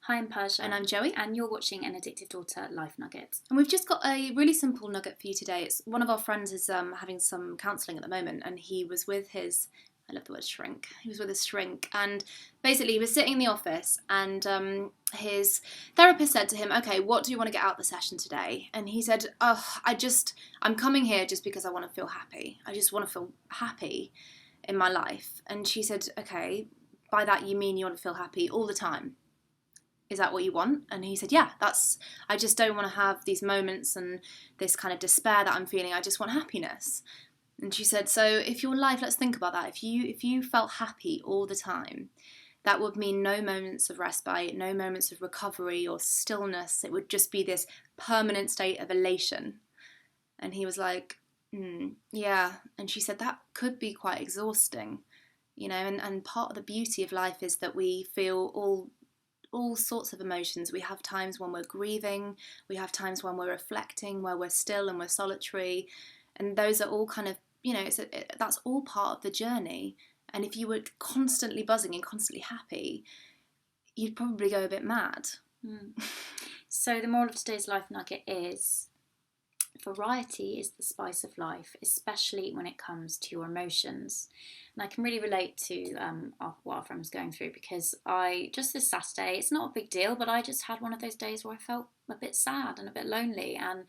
Hi, I'm Persia. And I'm Joey. And you're watching an Addictive Daughter Life Nugget. And we've just got a really simple nugget for you today. It's one of our friends is having some counselling at the moment, and he was with his, I love the word shrink, he was with his shrink, and basically he was sitting in the office, and his therapist said to him, okay, what do you want to get out of the session today? And he said, I'm coming here just because I want to feel happy. I just want to feel happy in my life. And she said, okay, by that you mean you want to feel happy all the time? Is that what you want? And he said, yeah, I just don't want to have these moments and this kind of despair that I'm feeling. I just want happiness. And she said, so if your life, let's think about that. If you felt happy all the time, that would mean no moments of respite, no moments of recovery or stillness. It would just be this permanent state of elation. And he was like, yeah. And she said, that could be quite exhausting, and part of the beauty of life is that we feel all sorts of emotions. We have times when we're grieving, we have times when we're reflecting, where we're still and we're solitary, and those are all kind of, that's all part of the journey. And if you were constantly buzzing and constantly happy, you'd probably go a bit mad. So the moral of today's Life Nugget is, variety is the spice of life, especially when it comes to your emotions. And I can really relate to what our friend was going through, because just this Saturday, it's not a big deal, but I just had one of those days where I felt a bit sad and a bit lonely, and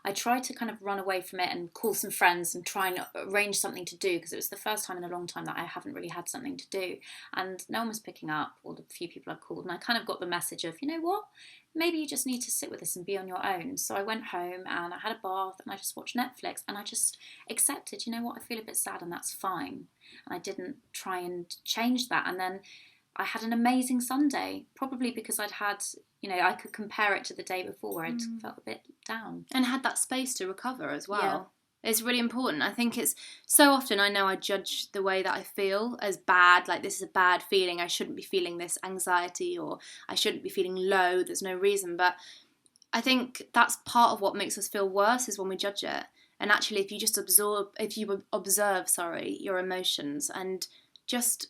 I tried to kind of run away from it and call some friends and try and arrange something to do, because it was the first time in a long time that I haven't really had something to do, and no one was picking up, or the few people I'd called, and I kind of got the message of, you know what, maybe you just need to sit with this and be on your own. So I went home and I had a bath and I just watched Netflix, and I just accepted, you know what, I feel a bit sad and that's fine. And I didn't try and change that. And then I had an amazing Sunday, probably because I'd had, I could compare it to the day before where I'd felt a bit down. And had that space to recover as well. Yeah. It's really important. I think it's so often, I know I judge the way that I feel as bad, like this is a bad feeling, I shouldn't be feeling this anxiety, or I shouldn't be feeling low, there's no reason. But I think that's part of what makes us feel worse, is when we judge it. And actually, if you observe your emotions, and just,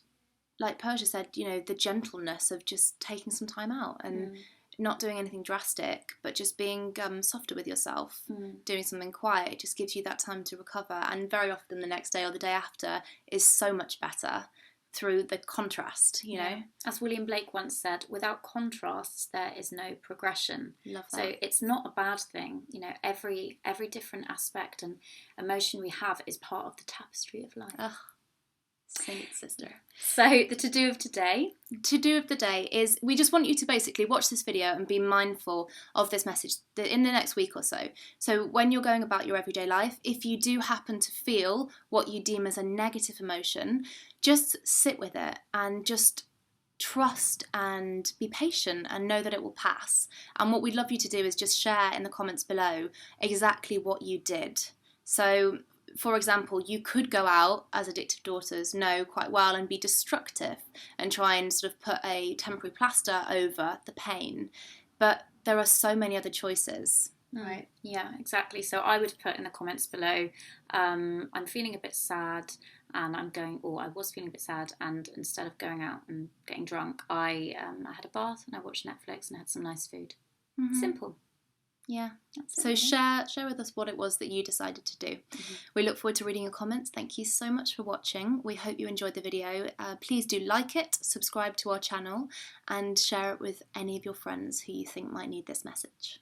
like Persia said, the gentleness of just taking some time out and not doing anything drastic, but just being softer with yourself, doing something quiet, it just gives you that time to recover. And very often the next day or the day after is so much better through the contrast, Yeah. As William Blake once said, without contrasts, there is no progression. Love that. So it's not a bad thing. Every different aspect and emotion we have is part of the tapestry of life. Ugh. Sing it, sister. So the to-do of today? To-do of the day is, we just want you to basically watch this video and be mindful of this message in the next week or so. So when you're going about your everyday life, if you do happen to feel what you deem as a negative emotion, just sit with it and just trust and be patient and know that it will pass. And what we'd love you to do is just share in the comments below exactly what you did. So, for example, you could go out, as addictive daughters know quite well, and be destructive and try and sort of put a temporary plaster over the pain. But there are so many other choices. Right, yeah, exactly. So I would put in the comments below, I'm feeling a bit sad, and I was feeling a bit sad, and instead of going out and getting drunk, I had a bath and I watched Netflix and I had some nice food. Simple. Yeah. So share with us what it was that you decided to do. We look forward to reading your comments. Thank you so much for watching. We hope you enjoyed the video. Please do like it, subscribe to our channel, and share it with any of your friends who you think might need this message.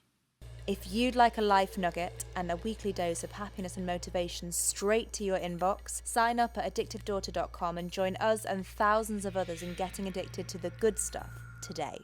If you'd like a Life Nugget and a weekly dose of happiness and motivation straight to your inbox, sign up at addictive-daughter.com and join us and thousands of others in getting addicted to the good stuff today.